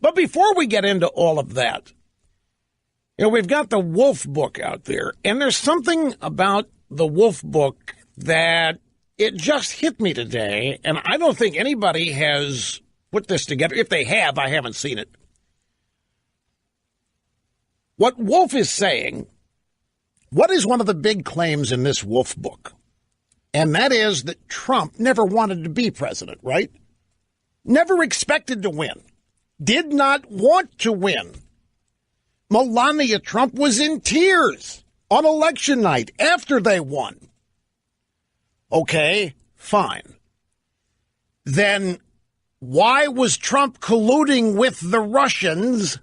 But before we get into all of that, we've got the Wolf book out there, and there's something about the Wolf book that it just hit me today, and I don't think anybody has put this together. If they have, I haven't seen it. What Wolf is saying, what is one of the big claims in this Wolf book? And that is that Trump never wanted to be president, right? Never expected to win. Did not want to win. Melania Trump was in tears on election night after they won. Okay, fine. Then why was Trump colluding with the Russians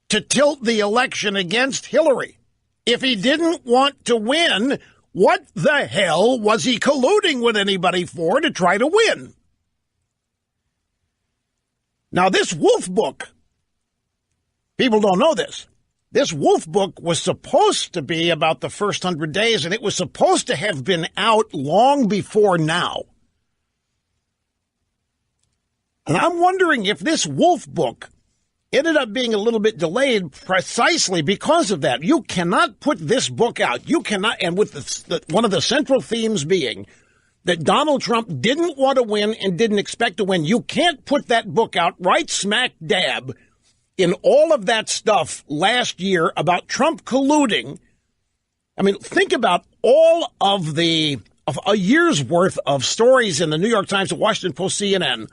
to tilt the election against Hillary? If he didn't want to win, what the hell was he colluding with anybody for to try to win? Now, this Wolf book, people don't know this. This Wolf book was supposed to be about the first 100 days, and it was supposed to have been out long before now. And I'm wondering if this Wolf book ended up being a little bit delayed precisely because of that. You cannot put this book out. You cannot, and with one of the central themes being that Donald Trump didn't want to win and didn't expect to win. You can't put that book out right smack dab in all of that stuff last year about Trump colluding. I mean, think about all of a year's worth of stories in the New York Times, the Washington Post, CNN,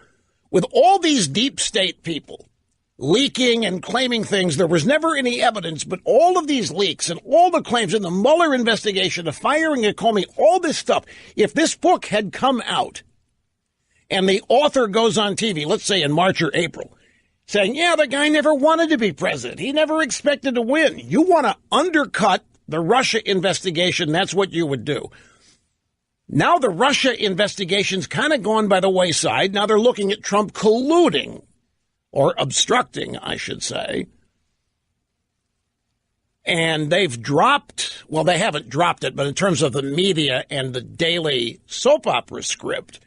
with all these deep state people leaking and claiming things. There was never any evidence, but all of these leaks and all the claims in the Mueller investigation, the firing of Comey, all this stuff. If this book had come out and the author goes on TV, let's say in March or April, saying, yeah, the guy never wanted to be president. He never expected to win. You want to undercut the Russia investigation. That's what you would do. Now the Russia investigation's kind of gone by the wayside. Now they're looking at Trump colluding, or obstructing, I should say. And they've dropped, well, they haven't dropped it, but in terms of the media and the daily soap opera script,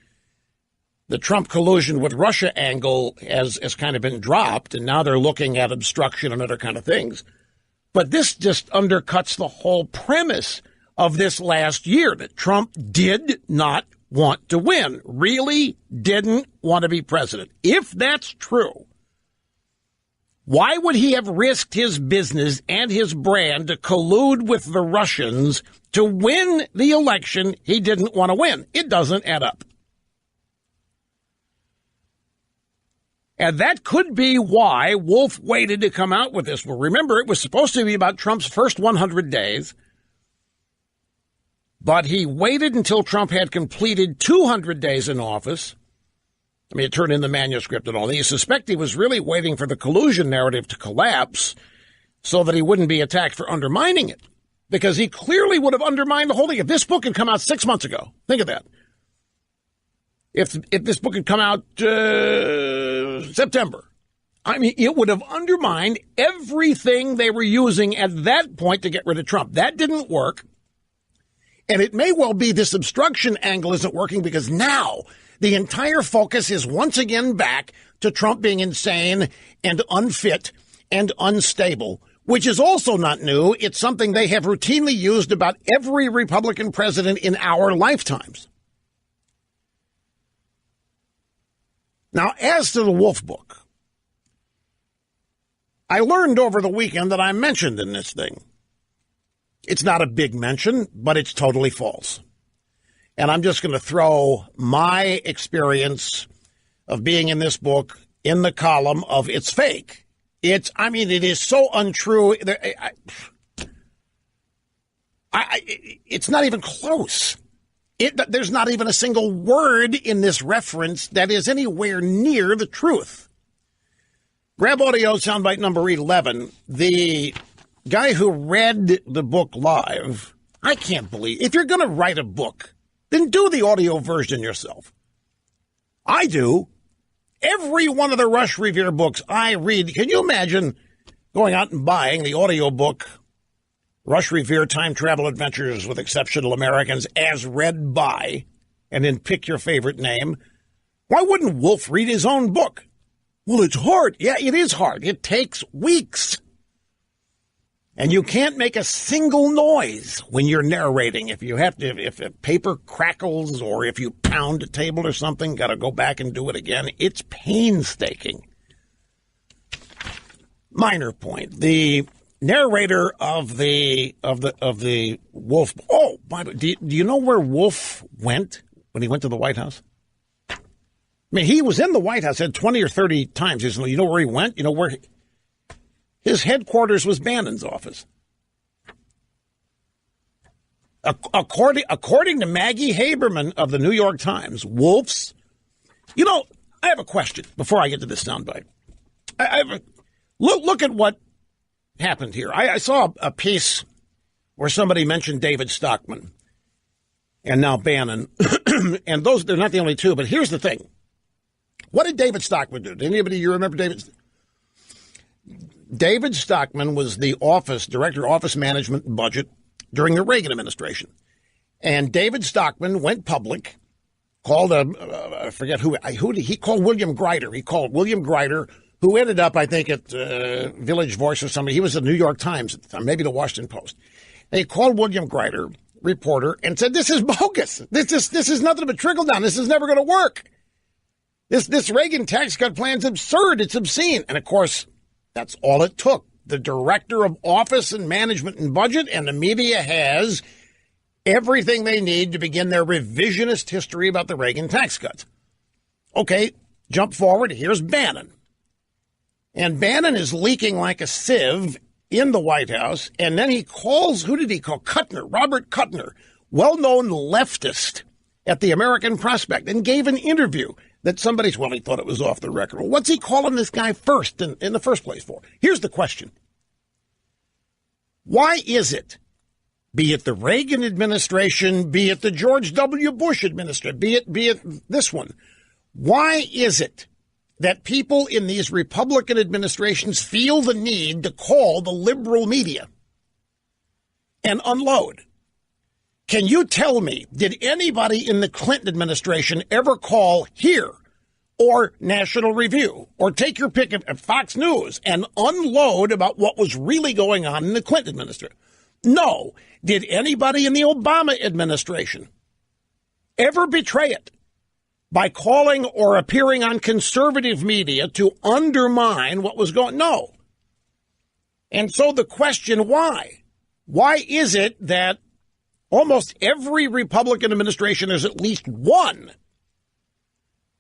the Trump collusion with Russia angle has kind of been dropped, and now they're looking at obstruction and other kind of things. But this just undercuts the whole premise of this last year, that Trump did not want to win, really didn't want to be president. If that's true, why would he have risked his business and his brand to collude with the Russians to win the election he didn't want to win? It doesn't add up. And that could be why Wolf waited to come out with this. Well, remember, it was supposed to be about Trump's first 100 days, but he waited until Trump had completed 200 days in office. I mean, it turned in the manuscript and all. You suspect he was really waiting for the collusion narrative to collapse so that he wouldn't be attacked for undermining it, because he clearly would have undermined the whole thing. If this book had come out 6 months ago, think of that. If this book had come out September, I mean, it would have undermined everything they were using at that point to get rid of Trump. That didn't work. And it may well be this obstruction angle isn't working, because now the entire focus is once again back to Trump being insane and unfit and unstable, which is also not new. It's something they have routinely used about every Republican president in our lifetimes. Now, as to the Wolf book, I learned over the weekend that I'm mentioned in this thing. It's not a big mention, but it's totally false. And I'm just going to throw my experience of being in this book in the column of it's fake. It is so untrue. It's not even close. There's not even a single word in this reference that is anywhere near the truth. Grab audio soundbite number 11. The guy who read the book live, I can't believe, if you're going to write a book, then do the audio version yourself. I do. Every one of the Rush Revere books I read, can you imagine going out and buying the audio book, Rush Revere Time Travel Adventures with Exceptional Americans, as read by, and then pick your favorite name? Why wouldn't Wolf read his own book? Well, it's hard. Yeah, it is hard. It takes weeks. And you can't make a single noise when you're narrating. If a paper crackles or if you pound a table or something, got to go back and do it again. It's painstaking. Minor point. The narrator of the Wolf. Oh, do you know where Wolf went when he went to the White House? I mean, he was in the White House, said 20 or 30 times. You know where he went? You know where his headquarters was Bannon's office. According to Maggie Haberman of the New York Times, Wolf's. You know, I have a question before I get to this soundbite. Look at what happened here. I saw a piece where somebody mentioned David Stockman and now Bannon, and they're not the only two. But here's the thing: what did David Stockman do? Did anybody you remember David? David Stockman was the director of office management and budget during the Reagan administration. And David Stockman went public, called I forget who did he call William Greider. He called William Greider, who ended up, I think, at Village Voice or somebody. He was at the New York Times at the time, maybe the Washington Post. They called William Greider, reporter, and said, this is bogus. This is nothing but trickle down. This is never going to work. This Reagan tax cut plan is absurd. It's obscene. And, of course, that's all it took. The director of office and management and budget, and the media has everything they need to begin their revisionist history about the Reagan tax cuts. Okay, jump forward. Here's Bannon. And Bannon is leaking like a sieve in the White House. And then he calls, who did he call? Kuttner, Robert Kuttner, well-known leftist at the American Prospect, and gave an interview that he thought it was off the record. Well, what's he calling this guy first in the first place for? Here's the question. Why is it, be it the Reagan administration, be it the George W. Bush administration, be it this one, why is it that people in these Republican administrations feel the need to call the liberal media and unload? Can you tell me, did anybody in the Clinton administration ever call here or National Review or take your pick at Fox News and unload about what was really going on in the Clinton administration? No. Did anybody in the Obama administration ever betray it by calling or appearing on conservative media to undermine what was going on? No. And so the question, why? Why is it that almost every Republican administration has at least one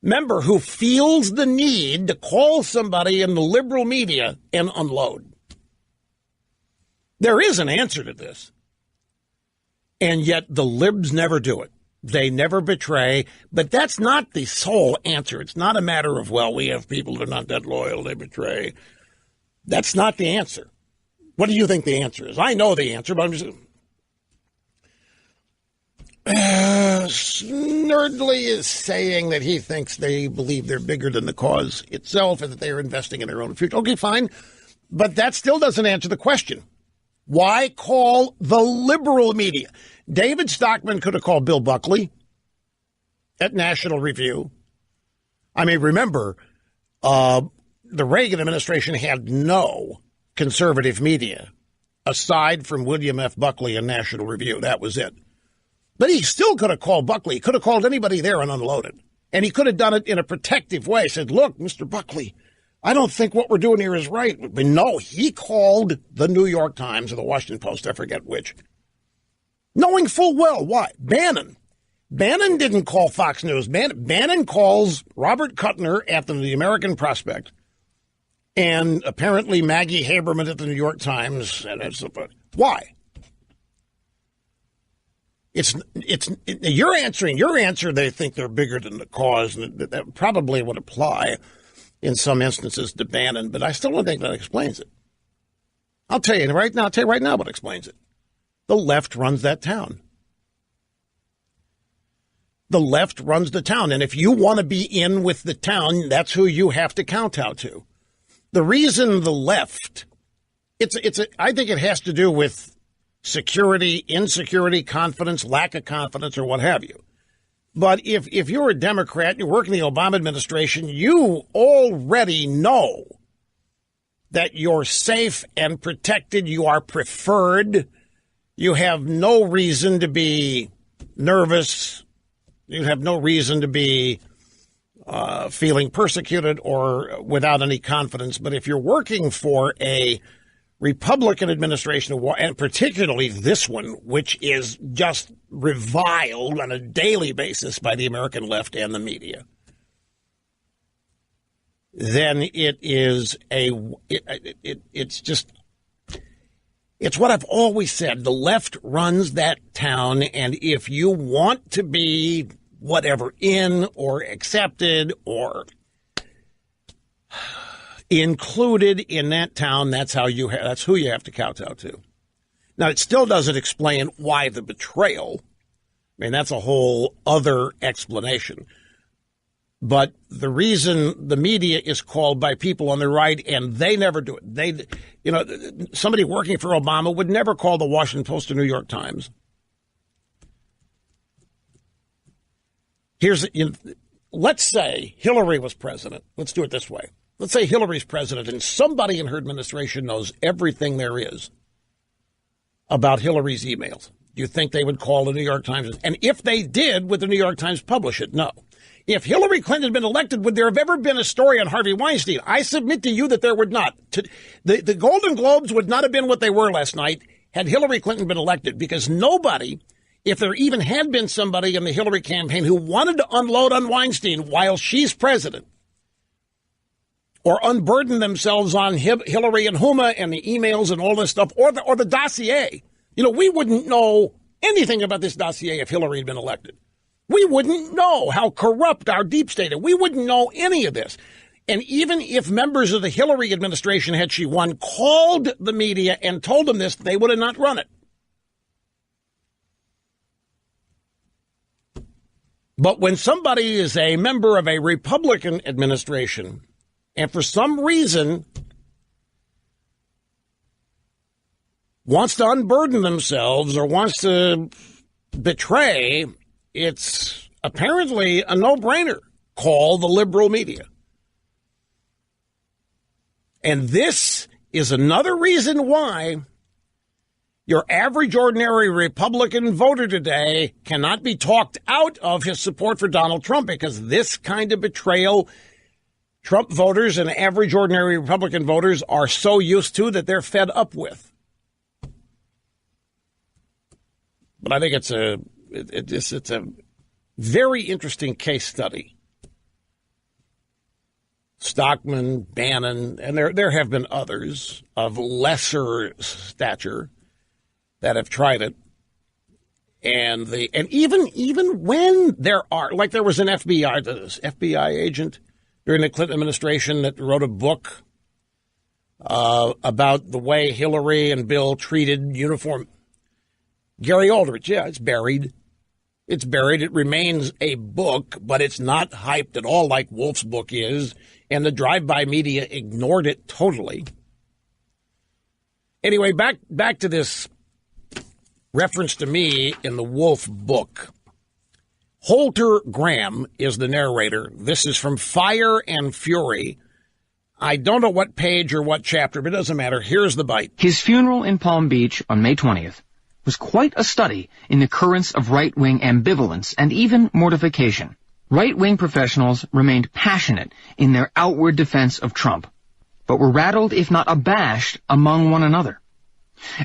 member who feels the need to call somebody in the liberal media and unload? There is an answer to this. And yet the libs never do it. They never betray. But that's not the sole answer. It's not a matter of, well, we have people that are not that loyal, they betray. That's not the answer. What do you think the answer is? I know the answer, but I'm just... Snerdley is saying that he thinks they believe they're bigger than the cause itself and that they are investing in their own future. Okay, fine. But that still doesn't answer the question. Why call the liberal media? David Stockman could have called Bill Buckley at National Review. I mean, remember, the Reagan administration had no conservative media aside from William F. Buckley and National Review. That was it. But he still could have called Buckley. He could have called anybody there and unloaded. And he could have done it in a protective way. Said, look, Mr. Buckley, I don't think what we're doing here is right. But no, he called the New York Times or the Washington Post, I forget which, knowing full well why. Bannon didn't call Fox News. Bannon calls Robert Kuttner at the American Prospect and apparently Maggie Haberman at the New York Times. Why? You're answering your answer. They think they're bigger than the cause, and that probably would apply in some instances to Bannon, but I still don't think that explains it. I'll tell you right now what explains it. The left runs that town. The left runs the town, and if you want to be in with the town, that's who you have to kowtow to. The reason the left, I think it has to do with security, insecurity, confidence, lack of confidence, or what have you. But if you're a Democrat, you work in the Obama administration, you already know that you're safe and protected. You are preferred. You have no reason to be nervous. You have no reason to be feeling persecuted or without any confidence. But if you're working for a Republican administration, and particularly this one, which is just reviled on a daily basis by the American left and the media, then it's what I've always said. The left runs that town, and if you want to be whatever in or accepted or included in that town, that's who you have to kowtow to. Now, it still doesn't explain why the betrayal. I mean, that's a whole other explanation. But the reason the media is called by people on the right, and they never do it. Somebody working for Obama would never call the Washington Post or New York Times. Let's say Hillary was president. Let's do it this way. Let's say Hillary's president, and somebody in her administration knows everything there is about Hillary's emails. Do you think they would call the New York Times? And if they did, would the New York Times publish it? No. If Hillary Clinton had been elected, would there have ever been a story on Harvey Weinstein? I submit to you that there would not. The Golden Globes would not have been what they were last night had Hillary Clinton been elected, because nobody, if there even had been somebody in the Hillary campaign who wanted to unload on Weinstein while she's president, or unburden themselves on Hillary and Huma and the emails and all this stuff, or the dossier. We wouldn't know anything about this dossier if Hillary had been elected. We wouldn't know how corrupt our deep state is. We wouldn't know any of this. And even if members of the Hillary administration, had she won, called the media and told them this, they would have not run it. But when somebody is a member of a Republican administration, and for some reason wants to unburden themselves or wants to betray, it's apparently a no-brainer. Call the liberal media. And this is another reason why your average ordinary Republican voter today cannot be talked out of his support for Donald Trump, because this kind of betrayal Trump voters and average ordinary Republican voters are so used to that they're fed up with. But I think it's a very interesting case study. Stockman, Bannon, and there have been others of lesser stature that have tried it. And even when there are, like there was an FBI agent during the Clinton administration that wrote a book about the way Hillary and Bill treated uniform. Gary Aldrich, yeah, it's buried. It's buried. It remains a book, but it's not hyped at all like Wolf's book is, and the drive-by media ignored it totally. Anyway, back to this reference to me in the Wolf book. Holter Graham is the narrator. This is from Fire and Fury. I don't know what page or what chapter, but it doesn't matter. Here's the bite. His funeral in Palm Beach on May 20th was quite a study in the currents of right-wing ambivalence and even mortification. Right-wing professionals remained passionate in their outward defense of Trump, but were rattled, if not abashed, among one another.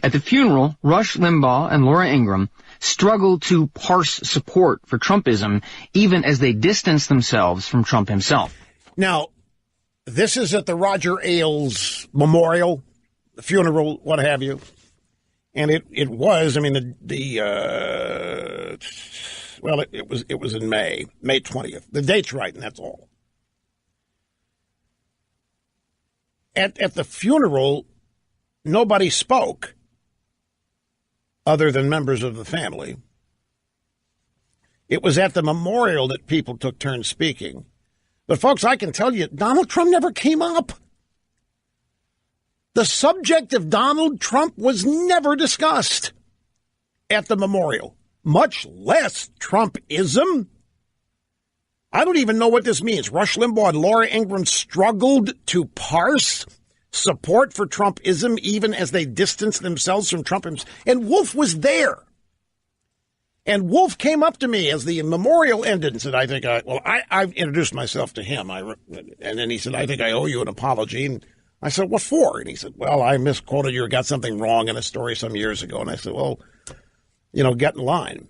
At the funeral, Rush Limbaugh and Laura Ingraham struggled to parse support for Trumpism, even as they distanced themselves from Trump himself. Now, this is at the Roger Ailes Memorial, the funeral, what have you. And it was, I mean, it was in May 20th. The date's right, and that's all. At the funeral, nobody spoke other than members of the family. It was at the memorial that people took turns speaking. But, folks, I can tell you, Donald Trump never came up. The subject of Donald Trump was never discussed at the memorial, much less Trumpism. I don't even know what this means. Rush Limbaugh and Laura Ingraham struggled to parse support for Trumpism even as they distanced themselves from Trump. And Wolf was there. And Wolf came up to me as the memorial ended and said, I introduced myself to him. And then he said, I think I owe you an apology. And I said, what for? And he said, well, I misquoted you or got something wrong in a story some years ago. And I said, well, get in line.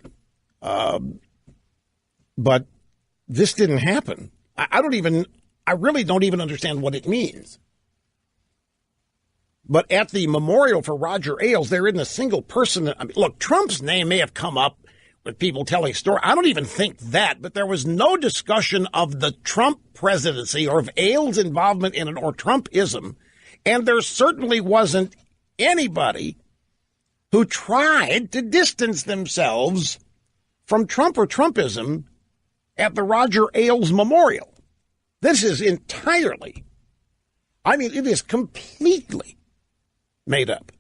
But this didn't happen. I really don't even understand what it means. But at the memorial for Roger Ailes, there isn't a single person. Look, Trump's name may have come up with people telling stories. I don't even think that, but there was no discussion of the Trump presidency or of Ailes' involvement in it or Trumpism. And there certainly wasn't anybody who tried to distance themselves from Trump or Trumpism at the Roger Ailes Memorial. This is entirely, it is completely made up.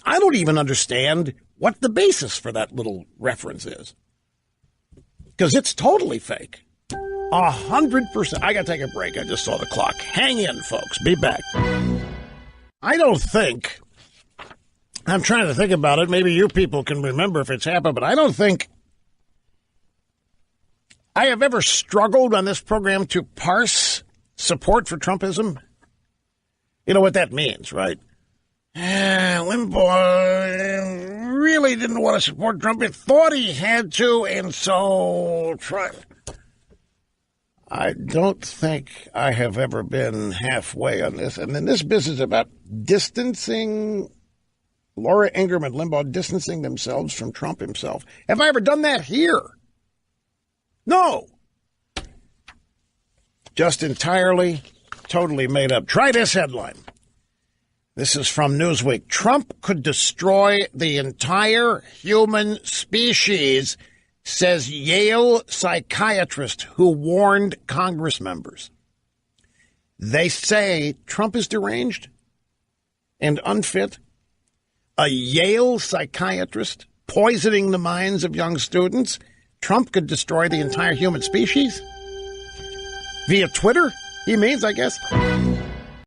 I don't even understand what the basis for that little reference is, because it's totally fake. 100%. I got to take a break. I just saw the clock. Hang in, folks. Be back. I don't think, I'm trying to think about it. Maybe you people can remember if it's happened, but I don't think I have ever struggled on this program to parse support for Trumpism. You know what that means, right? Limbaugh really didn't want to support Trump. He thought he had to, and so tried. I don't think I have ever been halfway on this. And then this business about distancing Laura Ingraham and Limbaugh, distancing themselves from Trump himself. Have I ever done that here? No. Just entirely, totally made up. Try this headline. This is from Newsweek. Trump could destroy the entire human species, says Yale psychiatrist who warned Congress members. They say Trump is deranged and unfit. A Yale psychiatrist poisoning the minds of young students. Trump could destroy the entire human species? Via Twitter, he means, I guess.